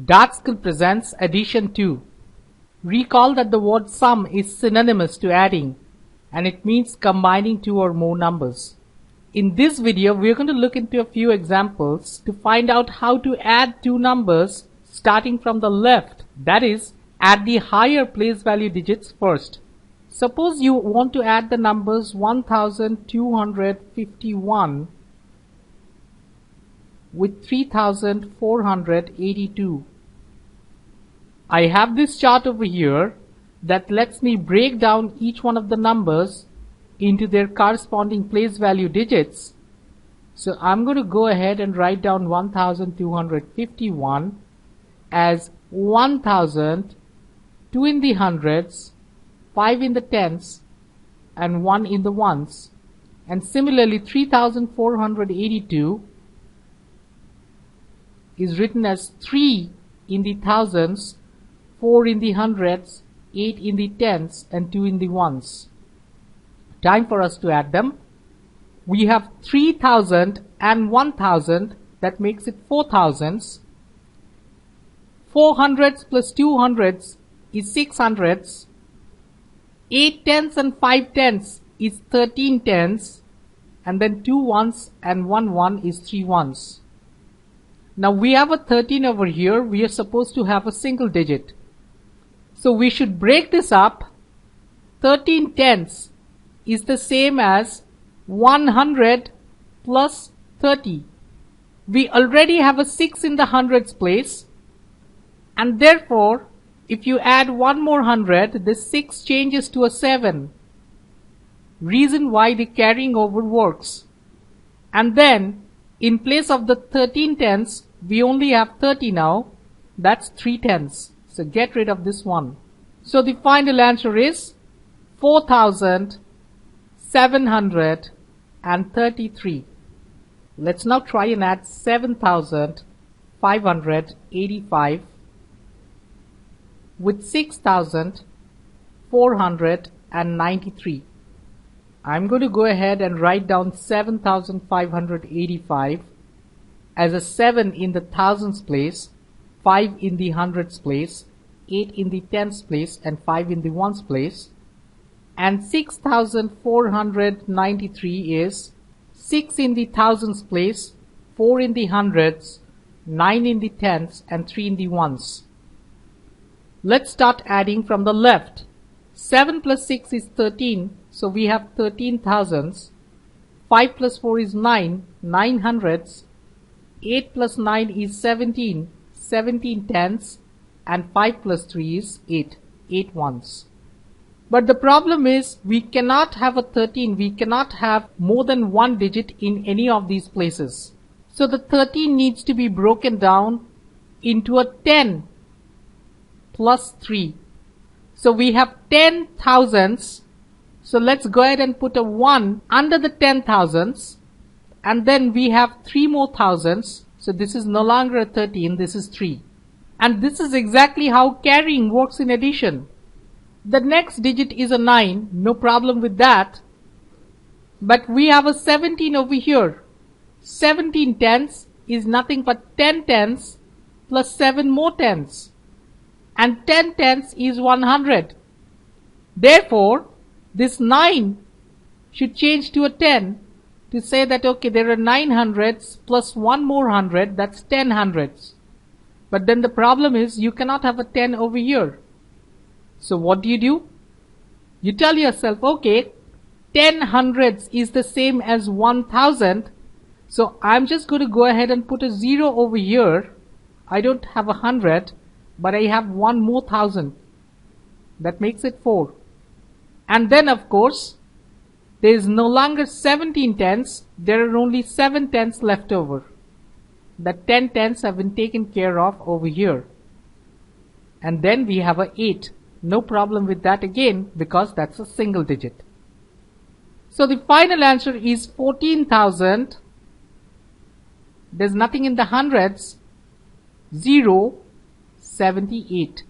Dart Skill presents Addition 2. Recall that the word sum is synonymous to adding, and it means combining two or more numbers. In this video, we are going to look into a few examples to find out how to add two numbers starting from the left, that is, add the higher place value digits first. Suppose you want to add the numbers 1251 with 3482. I have this chart over here that lets me break down each one of the numbers into their corresponding place value digits. So I'm going to go ahead and write down 1251 as 1000, 2 in the hundreds, 5 in the tens, and 1 in the ones. And similarly 3482 is written as 3 in the thousands, 4 in the hundreds, 8 in the tens, and 2 in the ones. Time for us to add them. We have 3000 and 1000, that makes it 4000s. 4 hundreds plus 2 hundreds is 6 hundreds. 8 tens and 5 tens is 13 tens. And then 2 ones and 1 one is 3 ones. Now we have a 13 over here. We are supposed to have a single digit. So we should break this up. 13 tens is the same as 100 plus 30. We already have a 6 in the hundreds place. And therefore, if you add one more 100, this 6 changes to a 7. Reason why the carrying over works. And then, in place of the 13 tens, we only have 30 now. That's 3 tens. So get rid of this one. So the final answer is 4733. Let's now try and add 7585 with 6493. I'm going to go ahead and write down 7585 as a 7 in the thousands place, 5 in the hundreds place, 8 in the tens place, and 5 in the ones place. And 6493 is 6 in the thousands place, 4 in the hundreds, 9 in the tens, and 3 in the ones. Let's start adding from the left. 7 plus 6 is 13, so we have 13 thousands. 5 plus 4 is 9, 9 hundreds. 8 plus 9 is 17, 17 tens, and 5 plus 3 is 8, 8 ones. But the problem is we cannot have a 13, we cannot have more than one digit in any of these places. So the 13 needs to be broken down into a 10 plus 3. So we have 10 thousands. So let's go ahead and put a 1 under the 10 thousands. And then we have 3 more thousands. So this is no longer a 13, this is 3. And this is exactly how carrying works in addition. The next digit is a 9, no problem with that. But we have a 17 over here. 17 tens is nothing but 10 tens plus 7 more tens. And 10 tens is 100. Therefore, this 9 should change to a 10 to say that, okay, there are 9 hundreds plus 1 more 100, that's 10 hundreds. But then the problem is you cannot have a 10 over here. So what do? You tell yourself, okay, 10 hundreds is the same as 1000. So I'm just going to go ahead and put a 0 over here. I don't have 100, but I have 1 more 1000. That makes it 4. And then of course, there is no longer 17 tens. There are only 7 tens left over. The 10 tens have been taken care of over here. And then we have a 8. No problem with that again because that's a single digit. So the final answer is 14,000. There's nothing in the hundreds. 078.